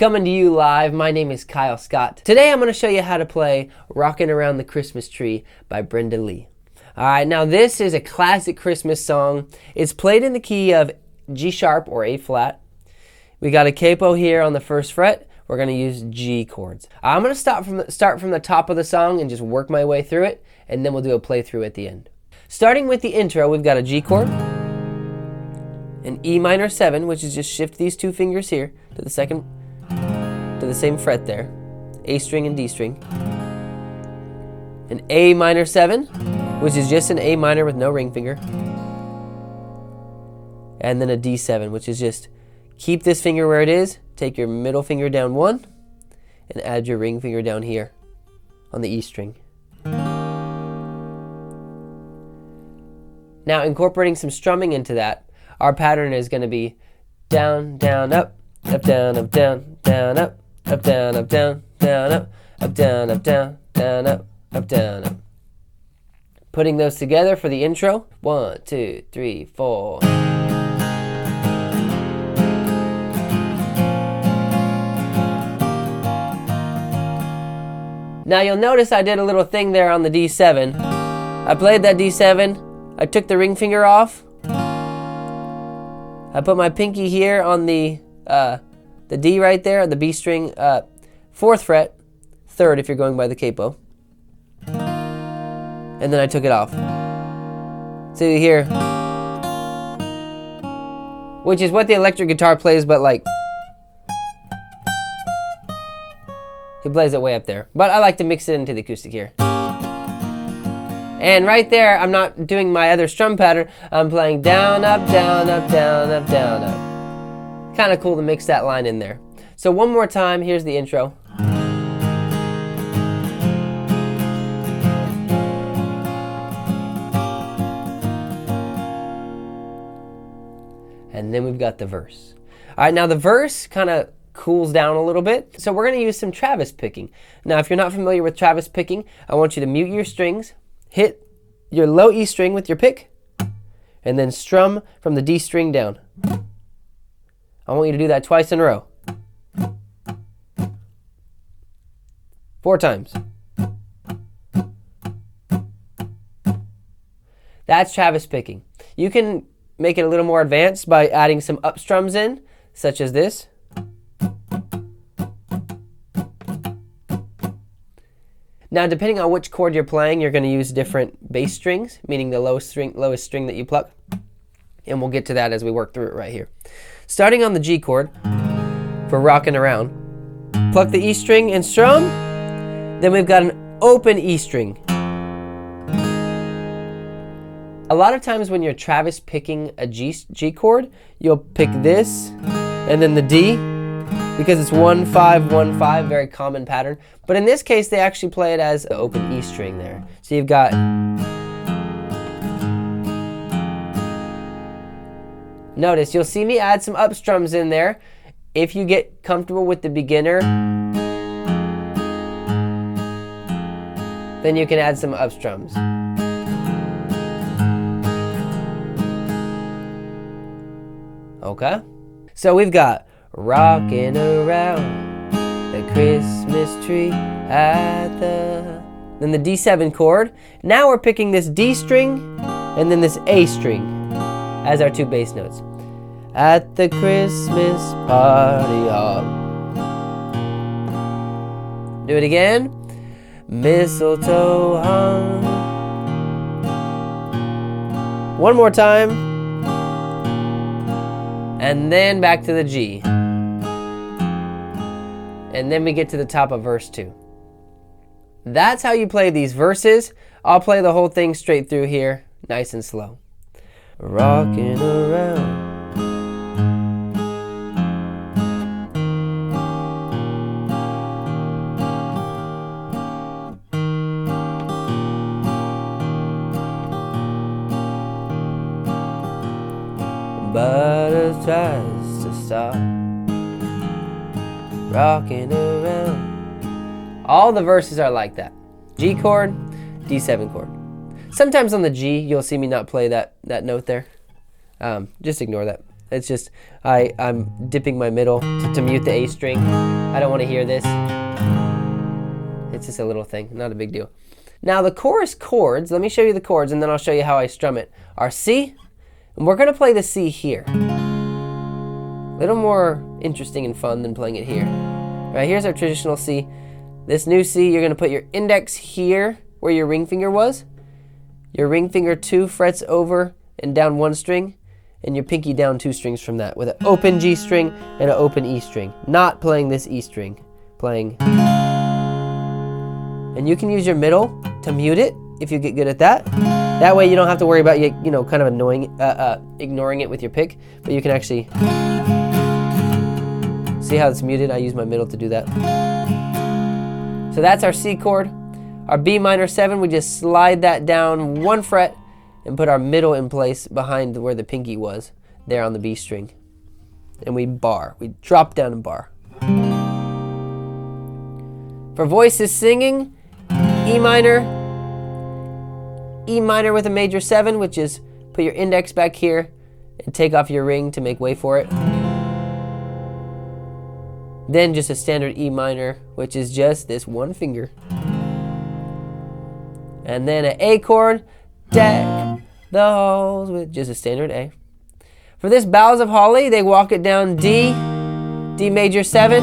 Coming to you live, my name is Kyle Scott. Today I'm going to show you how to play Rockin' Around the Christmas Tree by Brenda Lee. Alright, now this is a classic Christmas song. It's played in the key of G sharp or A flat. We got a capo here on the first fret. We're going to use G chords. I'm going to start from the top of the song and just work my way through it, and then we'll do a playthrough at the end. Starting with the intro, we've got a G chord, an E minor 7, which is just shift these two fingers here to the same fret there, A string and D string. An A minor 7, which is just an A minor with no ring finger. And then a D7, which is just keep this finger where it is, take your middle finger down 1, and add your ring finger down here on the E string. Now, incorporating some strumming into that, our pattern is going to be down, down, up, down, up, down, down, up, down, up, down, down, up, down, up, down, down, up, down, up. Putting those together for the intro. 1, 2, 3, 4. Now you'll notice I did a little thing there on the D7. I played that D7. I took the ring finger off. I put my pinky here on the D right there, the B string, 4th fret, 3rd if you're going by the capo. And then I took it off. So you hear, which is what the electric guitar plays, but like, he plays it way up there. But I like to mix it into the acoustic here. And right there, I'm not doing my other strum pattern. I'm playing down, up, down, up, down, up, down, up. Kind of cool to mix that line in there. So one more time, here's the intro. And then we've got the verse. All right, now the verse kind of cools down a little bit. So we're going to use some Travis picking. Now, if you're not familiar with Travis picking, I want you to mute your strings, hit your low E string with your pick, and then strum from the D string down. I want you to do that twice in a row. 4 times. That's Travis picking. You can make it a little more advanced by adding some up strums in, such as this. Now, depending on which chord you're playing, you're going to use different bass strings, meaning the lowest string that you pluck. And we'll get to that as we work through it right here. Starting on the G chord for Rockin' Around, pluck the E string and strum. Then we've got an open E string. A lot of times when you're Travis picking a G chord, you'll pick this and then the D, because it's 1, 5, 1, 5, very common pattern. But in this case, they actually play it as an open E string there. So you've got, notice, you'll see me add some up strums in there. If you get comfortable with the beginner, then you can add some up strums. Okay? So we've got rockin' around the Christmas tree then the D7 chord. Now we're picking this D string and then this A string as our 2 bass notes. At the Christmas party hop. Do it again. Mistletoe hung. One more time. And then back to the G. And then we get to the top of verse 2. That's how you play these verses. I'll play the whole thing straight through here, nice and slow. Rockin' around. But it tries to stop. Rockin' around. All the verses are like that. G chord, D7 chord. Sometimes on the G, you'll see me not play that note there. Just ignore that. It's just, I'm dipping my middle to mute the A string. I don't want to hear this. It's just a little thing, not a big deal. Now the chorus chords, let me show you the chords and then I'll show you how I strum it, are C, and we're going to play the C here. A little more interesting and fun than playing it here. All right, here's our traditional C. This new C, you're going to put your index here where your ring finger was, your ring finger 2 frets over and down 1 string, and your pinky down 2 strings from that with an open G string and an open E string. Not playing this E string, playing. And you can use your middle to mute it if you get good at that. That way you don't have to worry about kind of ignoring it with your pick, but you can actually see how it's muted. I use my middle to do that. So that's our C chord. Our B minor 7, we just slide that down 1 fret and put our middle in place behind where the pinky was, there on the B string. And we bar, we drop down and bar. For voices singing, E minor with a major 7, which is put your index back here and take off your ring to make way for it. Then just a standard E minor, which is just this 1 finger. And then an A chord, deck the halls with just a standard A. For this Boughs of Holly, they walk it down D, D major 7,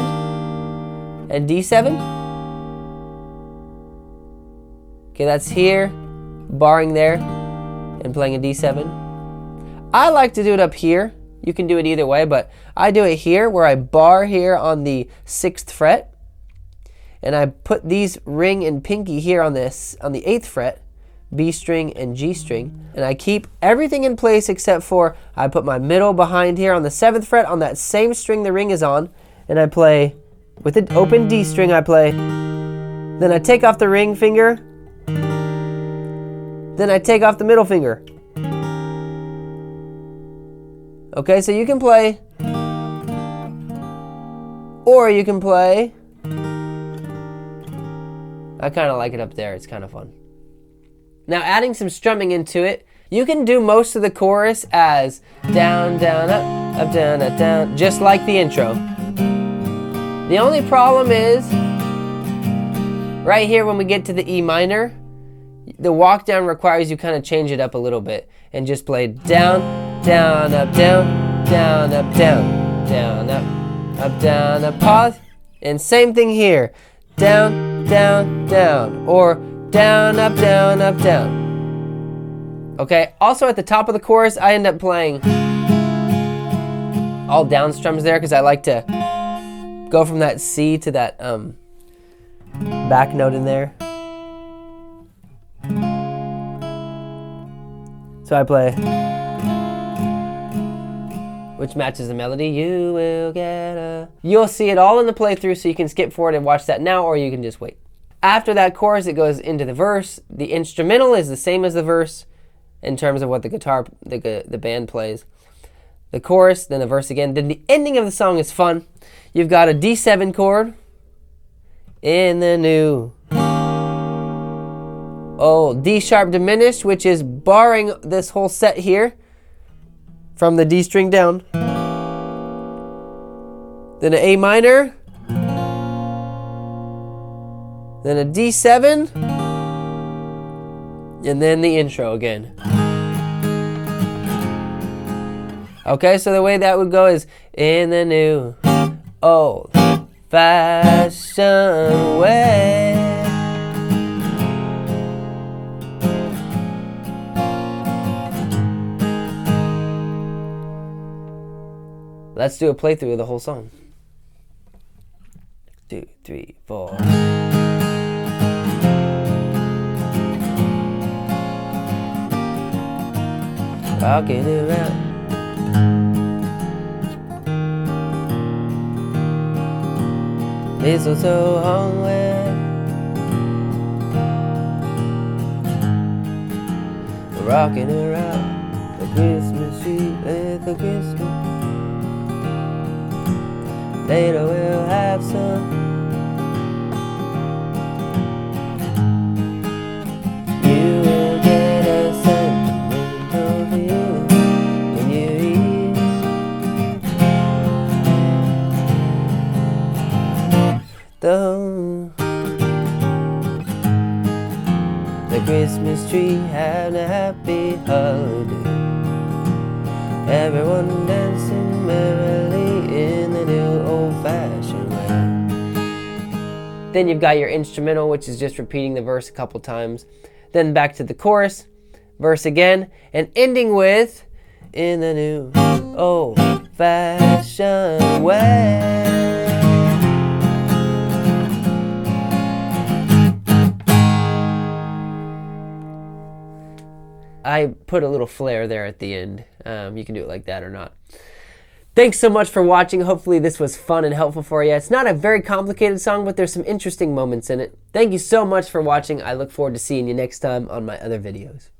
and D7. Okay, that's here, barring there, and playing a D7. I like to do it up here. You can do it either way, but I do it here where I bar here on the 6th fret, and I put these ring and pinky here on the 8th fret, B string and G string, and I keep everything in place except for I put my middle behind here on the 7th fret on that same string the ring is on, and I play with the open D string. I play, then I take off the ring finger, then I take off the middle finger. Okay, so you can play, or you can play, I kind of like it up there, it's kind of fun. Now adding some strumming into it, you can do most of the chorus as down, down, up, down, up, down, just like the intro. The only problem is, right here when we get to the E minor, the walk down requires you kind of change it up a little bit and just play down, down, up, down, down, up, down, down, up, down, up, pause. And same thing here, down, down, down, or down, up, down, up, down. Okay, also at the top of the chorus, I end up playing all down strums there because I like to go from that C to that back note in there. So I play, which matches the melody. You will get a... You'll see it all in the playthrough, so you can skip forward and watch that now, or you can just wait. After that chorus, it goes into the verse. The instrumental is the same as the verse in terms of what the guitar, the band plays. The chorus, then the verse again. Then the ending of the song is fun. You've got a D7 chord in the new old D sharp diminished, which is barring this whole set here from the D string down. Then an A minor, then a D7, and then the intro again. Okay, so the way that would go is in the new old fashioned way. Let's do a playthrough of the whole song. 2, 3, 4. Rocking around. Mistletoe hung where rocking around the Christmas tree with the Christmas. Later we'll have some. You will get a sentimental feeling when you hear new. The Christmas tree having a happy holiday. Everyone dancing merrily in the new old-fashioned way. Then you've got your instrumental, which is just repeating the verse a couple times. Then back to the chorus, verse again, and ending with in the new old-fashioned way. I put a little flair there at the end. You can do it like that or not. Thanks so much for watching. Hopefully this was fun and helpful for you. It's not a very complicated song, but there's some interesting moments in it. Thank you so much for watching. I look forward to seeing you next time on my other videos.